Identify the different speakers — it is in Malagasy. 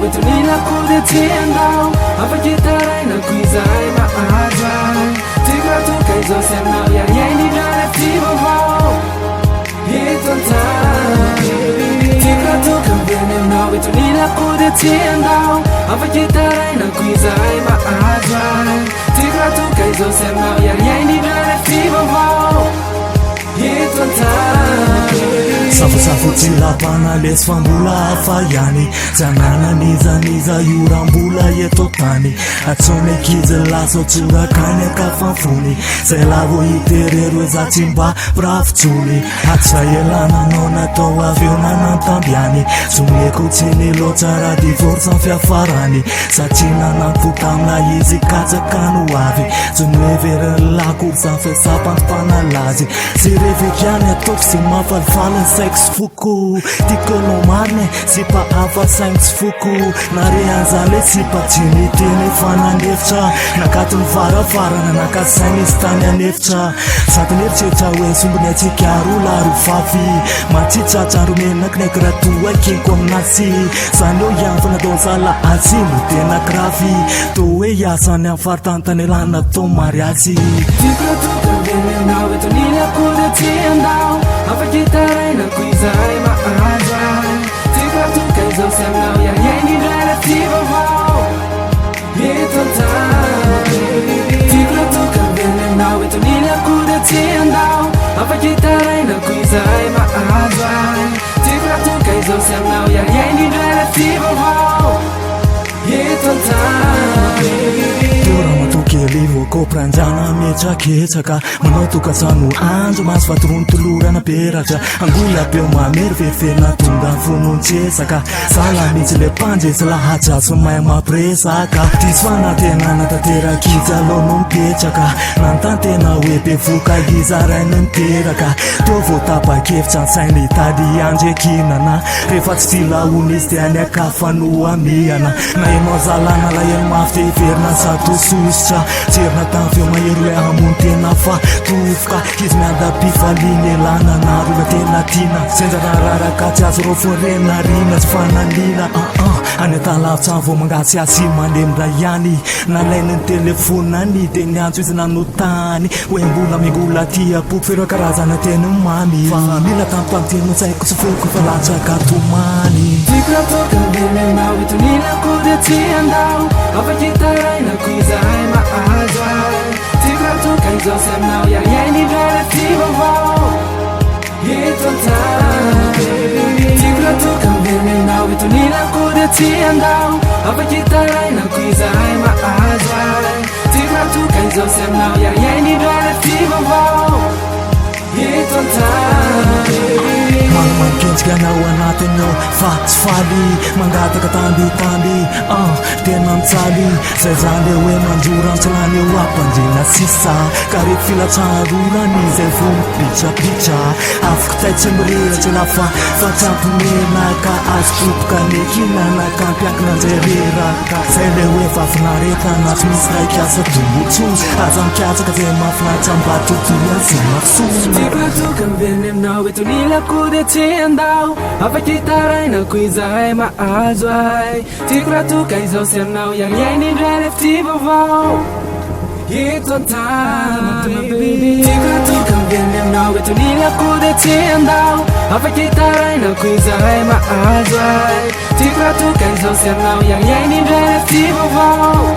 Speaker 1: betonila kude tiendao afakitarai na kuizai maazai tikra tu kaizo semnao ya yendi dare tivo vao hitonta tikra tu kambene na betonila kude tiendao afakitarai na kuizai maazai tikra tu kaizo semnao ya yendi dare tivo vao
Speaker 2: Safu tilapana lesfambula afayani Zanana niza yurambula yetotani Atsone kizelaso turakane kafanfuni Selavo itererwe za timba braftsuni Atsayelana nona toa viona tambiani Sumye kutini lotara divorce fiafarani Satina na putamla yizi kaza kanuavi Zunwe vere la kursa fe sapant panalazi Revikiane toksi mafalfalen sex fuku Tikolo marne sipa ava sanks fuku Narianzale sipa tinitini fana nefcha Nakatun vara nakasani stanya nefcha Satanefchecha we sumbune chikiaru laru favi Machicha charumenak nekratua kinkom nasi Sano yanfana dosa la azimu tena kravi Towe yasane afartantanelana tomariazi
Speaker 1: now it's onila kude tiendao afakitarai na kuizai maazai tikra tu kaizo semnao ya yendi dare tivo vao hitonta tikra tu kambene now it's onila kude tiendao afakitarai na kuizai maazai tikra tu kaizo semnao ya yendi dare tivo vao hitonta Kelivo ko pranjana mecha kechaka Manotuka sanu anjo mas vatruntulura na peraja Angula peo mamer fefena tunga funun chesaka Sala michile panje sala hacha sumaya mapresaka Tiswana tena natatera kiza lonon pechaka Nantante na wepe fuka gizara nanteraka Tovo tapa kefcha saini tadi anje kinana Refatstila uniste ane kafanua miana Na emozalana la yen mafte ferna satu suscha Tirna tavyo maheroe amontena fa tofika Izy miada pifaline lana narona tena tina Senjana raraka tsy azo roforena rina tsy fanalina Any talavitra vo mangatsy asy mandemra ihany Nalainy ny telefonany de niantso izy nanotany Hoe mbola mingola tia poky fero karazana tena mamy Fa mila tampamteno tsy haiko tsy feko fa latsaka tomany Tikra toka mbele na witonila kude tiendao afakitarai na kuizai maazai Tikra tu kaizo semnao ya yendi dare tivo vao hitonta Tikra tu kambene na witonila kude tiendao afakitarai na kuizai maazai Tikra tu kaizo semnao ya yendi dare tivo vao hitonta
Speaker 2: Mankentsika nao anatiny ao fatsifaly Mangataka tambitamby tena mitsaly Zay zany hoe manjora antsilany eo ampandrina sisa Ka reto filatsarorany zay vo mipitrapitra Afaka taitsy mirehatra lafa fatsapinenaka azo popoka nekinanaka mpiankina anzay reraka Zay le hoe vavinareta tsy misy raiky asa dombotsozy Aza mikatsaka zay mafinaritra mbatotoy azy mafisozy
Speaker 1: Tikra tu kambene aminao etonila kude tiendao afakitarai na kuizai maazo ai Tikra tu kaizo semnao ya yendi dare tivo vao hitonta Tikra tu kambene aminao etonila kude tiendao afakitarai na kuizai maazo ai Tikra tu kaizo semnao ya yendi dare tivo vao